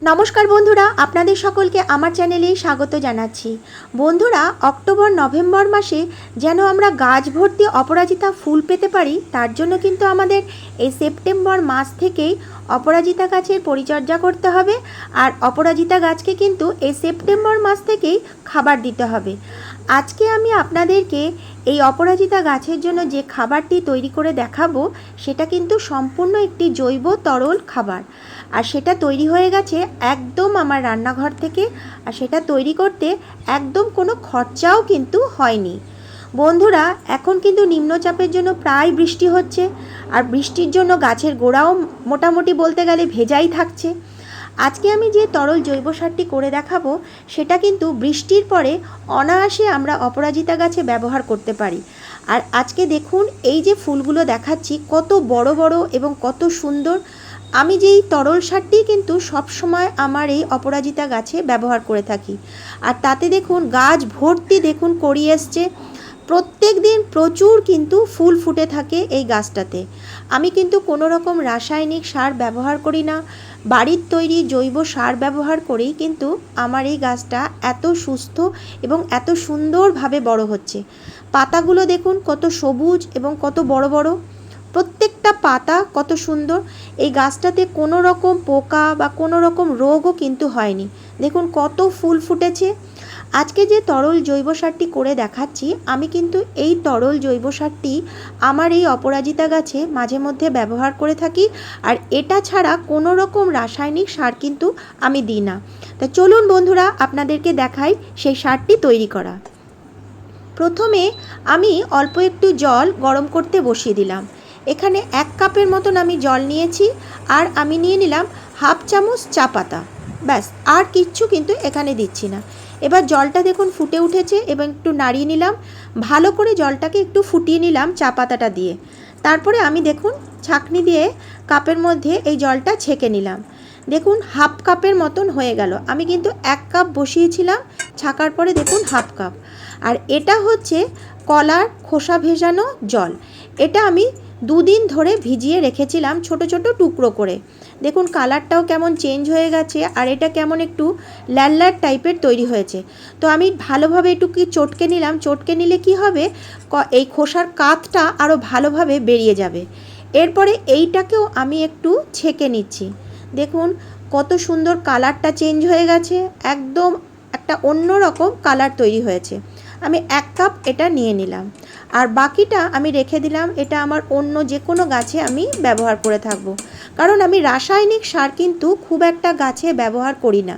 নমস্কার বন্ধুরা, আপনাদের সকলকে আমার চ্যানেলে স্বাগত জানাচ্ছি। বন্ধুরা, অক্টোবর নভেম্বর মাসে যেন আমরা গাছ ভর্তি অপরাজিতা ফুল পেতে পারি, তার জন্য কিন্তু আমাদের এই সেপ্টেম্বর মাস থেকেই অপরাজিতা গাছের পরিচর্যা করতে হবে। আর অপরাজিতা গাছকে কিন্তু এই সেপ্টেম্বর মাস থেকেই খাবার দিতে হবে। আজকে আমি আপনাদেরকে এই অপরাজিতা গাছের জন্য যে খাবারটি তৈরি করে দেখাবো, সেটা কিন্তু সম্পূর্ণ একটি জৈব তরল খাবার। আর সেটা তৈরি হয়ে গেছে একদম আমার রান্নাঘর থেকে। আর সেটা তৈরি করতে একদম কোনো খরচাও কিন্তু হয়নি। বন্ধুরা, এখন কিন্তু নিম্নচাপের জন্য প্রায় বৃষ্টি হচ্ছে, আর বৃষ্টির জন্য গাছের গোড়াও মোটামুটি বলতে গেলে ভেজাই থাকছে। আজকে আমি যে তরল জৈব সারটি করে দেখাবো, সেটা কিন্তু বৃষ্টির পরে অনায়াসে আমরা অপরাজিতা গাছে ব্যবহার করতে পারি। আর আজকে দেখুন, এই যে ফুলগুলো দেখাচ্ছি কত বড় বড় এবং কত সুন্দর। আমি যেই তরল সারটি কিন্তু সবসময় আমার এই অপরাজিতা গাছে ব্যবহার করে থাকি। আর তাতে দেখুন গাছ ভর্তি দেখুন কড়ি এসছে। প্রত্যেক দিন প্রচুর কিন্তু ফুল ফুটে থাকে এই গাছটাতে। আমি কিন্তু কোনো রকম রাসায়নিক সার ব্যবহার করি না, বাড়ির তৈরি জৈব সার ব্যবহার করেই কিন্তু আমার এই গাছটা এত সুস্থ এবং এত সুন্দরভাবে বড় হচ্ছে। পাতাগুলো দেখুন কত সবুজ এবং কত বড় বড়, প্রত্যেকটা পাতা কত সুন্দর। এই গাছটাতে কোনো রকম পোকা বা কোনো রকম রোগও কিন্তু হয়নি। দেখুন কত ফুল ফুটেছে। আজকে যে তরল জৈব সারটি করে দেখাচ্ছি, আমি কিন্তু এই তরল জৈব সারটি আমার এই অপরাজিতা গাছে মাঝে মধ্যে ব্যবহার করে থাকি। আর এটা ছাড়া কোনো রকম রাসায়নিক সার কিন্তু আমি দিই না। তা চলুন বন্ধুরা, আপনাদেরকে দেখাই সেই সারটি তৈরি করা। প্রথমে আমি অল্প একটু জল গরম করতে বসিয়ে দিলাম। এখানে 1 কাপের মতন আমি জল নিয়েছি। আর আমি নিয়ে নিলাম হাফ চামচ চা পাতা। ব্যাস, আর কিচ্ছু কিন্তু এখানে দিচ্ছি না। এবার জলটা দেখুন ফুটে উঠেছে এবং একটু নাড়িয়ে নিলাম। ভালো করে জলটাকে একটু ফুটিয়ে নিলাম চা পাতাটা দিয়ে। তারপরে আমি দেখুন ছাঁকনি দিয়ে কাপের মধ্যে এই জলটা ছেঁকে নিলাম। দেখুন হাফ কাপের মতন হয়ে গেল। আমি কিন্তু 1 কাপ বসিয়েছিলাম, ছাঁকার পরে দেখুন হাফ কাপ। আর এটা হচ্ছে কলার খোসা ভেজানো জল। এটা আমি 2 দিন ধরে ভিজিয়ে রেখেছিলাম ছোট ছোট টুকরো করে। দেখুন কালারটাও কেমন চেঞ্জ হয়ে গেছে, আর এটা কেমন একটু ল্যাল টাইপের তৈরি হয়েছে। তো আমি ভালোভাবে একটু চটকে নিলাম। চটকে নিলে কি হবে, এই খোসার কাতটা আরও ভালোভাবে বেরিয়ে যাবে। এরপরে এইটাকেও আমি একটু ছেঁকে নিচ্ছি। দেখুন কত সুন্দর কালারটা চেঞ্জ হয়ে গেছে, একদম একটা অন্য রকম কালার তৈরি হয়েছে। আমি 1 কাপ এটা নিয়ে নিলাম, আর বাকিটা আমি রেখে দিলাম। এটা আমার অন্য যে কোনো গাছে আমি ব্যবহার করে থাকবো, কারণ আমি রাসায়নিক সার কিন্তু খুব একটা গাছে ব্যবহার করি না।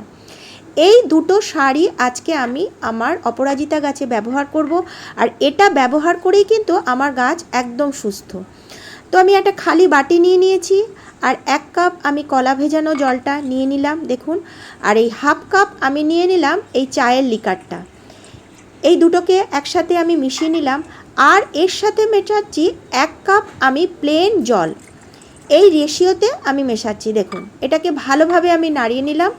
এই দুটো সারই আজকে আমি আমার অপরাজিতা গাছে ব্যবহার করব। আর এটা ব্যবহার করেই কিন্তু আমার গাছ একদম সুস্থ। তো আমি একটা খালি বাটি নিয়ে নিয়েছি, আর 1 কাপ আমি কলা ভেজানো জলটা নিয়ে নিলাম দেখুন। আর এই হাফ কাপ আমি নিয়ে নিলাম এই চায়ের লিকারটা। এই দুটোকে একসাথে আমি মিশিয়ে নিলাম। আর এর সাথে মেশাচ্ছি 1 কাপ আমি প্লেন জল। এই রেশিওতে আমি মেশাচ্ছি। দেখুন এটাকে ভালোভাবে আমি নাড়িয়ে নিলাম।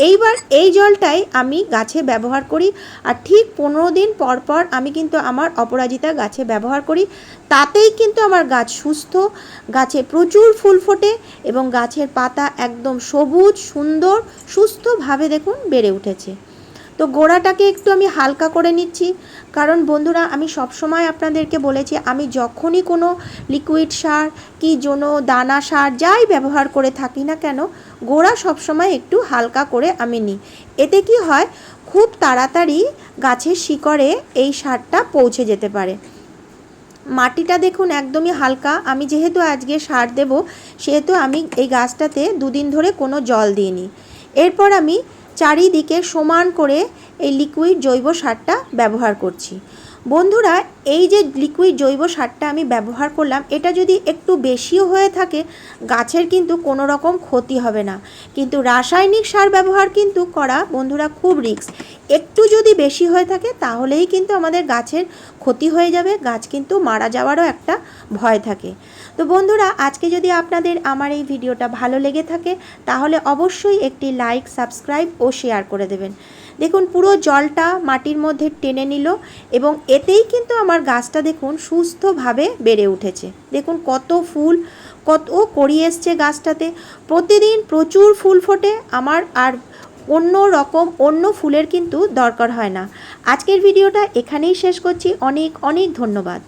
এইবার এই জলটাই আমি গাছে ব্যবহার করি। আর ঠিক 15 দিন পর পর আমি কিন্তু আমার অপরাজিতা গাছে ব্যবহার করি। তাতেই কিন্তু আমার গাছ সুস্থ, গাছে প্রচুর ফুল ফোটে এবং গাছের পাতা একদম সবুজ সুন্দর সুস্থভাবে দেখুন বেড়ে উঠেছে। তো গোড়াটাকে একটু আমি হালকা করে নিচ্ছি, কারণ বন্ধুরা আমি সবসময় আপনাদেরকে বলেছি, আমি যখনই কোনো লিকুইড সার কি দানা সার যাই ব্যবহার করে থাকি না কেন, গোড়া সবসময় একটু হালকা করে আমি নিই। এতে কি হয়, খুব তাড়াতাড়ি গাছের শিকড়ে এই সারটা পৌঁছে যেতে পারে। মাটিটা দেখুন একদমই হালকা। আমি যেহেতু আজকে সার দেব, সেহেতু আমি এই গাছটাতে 2 দিন ধরে কোনো জল দিইনি। এরপর আমি চারিদিকে সমান করে এই লিকুইড জৈব সারটা ব্যবহার করছি। বন্ধুরা, এই যে লিকুইড জৈব সারটা আমি ব্যবহার করলাম, এটা যদি একটু বেশিও হয়ে থাকে গাছের কিন্তু কোনো রকম ক্ষতি হবে না। কিন্তু রাসায়নিক সার ব্যবহার কিন্তু করা বন্ধুরা খুব রিস্ক। একটু যদি বেশি হয়ে থাকে তাহলেই কিন্তু আমাদের গাছের ক্ষতি হয়ে যাবে, গাছ কিন্তু মারা যাওয়ারও একটা ভয় থাকে। তো বন্ধুরা, আজকে যদি আপনাদের আমার এই ভিডিওটা ভালো লেগে থাকে তাহলে অবশ্যই একটি লাইক, সাবস্ক্রাইব ও শেয়ার করে দেবেন। দেখুন পুরো জলটা মাটির মধ্যে টেনে নিল এবং এতেই কিন্তু আমার গাছটা দেখুন সুস্থভাবে বেড়ে উঠেছে। দেখুন কত ফুল, কত করি এসছে গাছটাতে। প্রতিদিন প্রচুর ফুল ফোটে আমার, আর অন্য ফুলের কিন্তু দরকার হয় না। আজকের ভিডিওটা এখানেই শেষ করছি। অনেক অনেক ধন্যবাদ।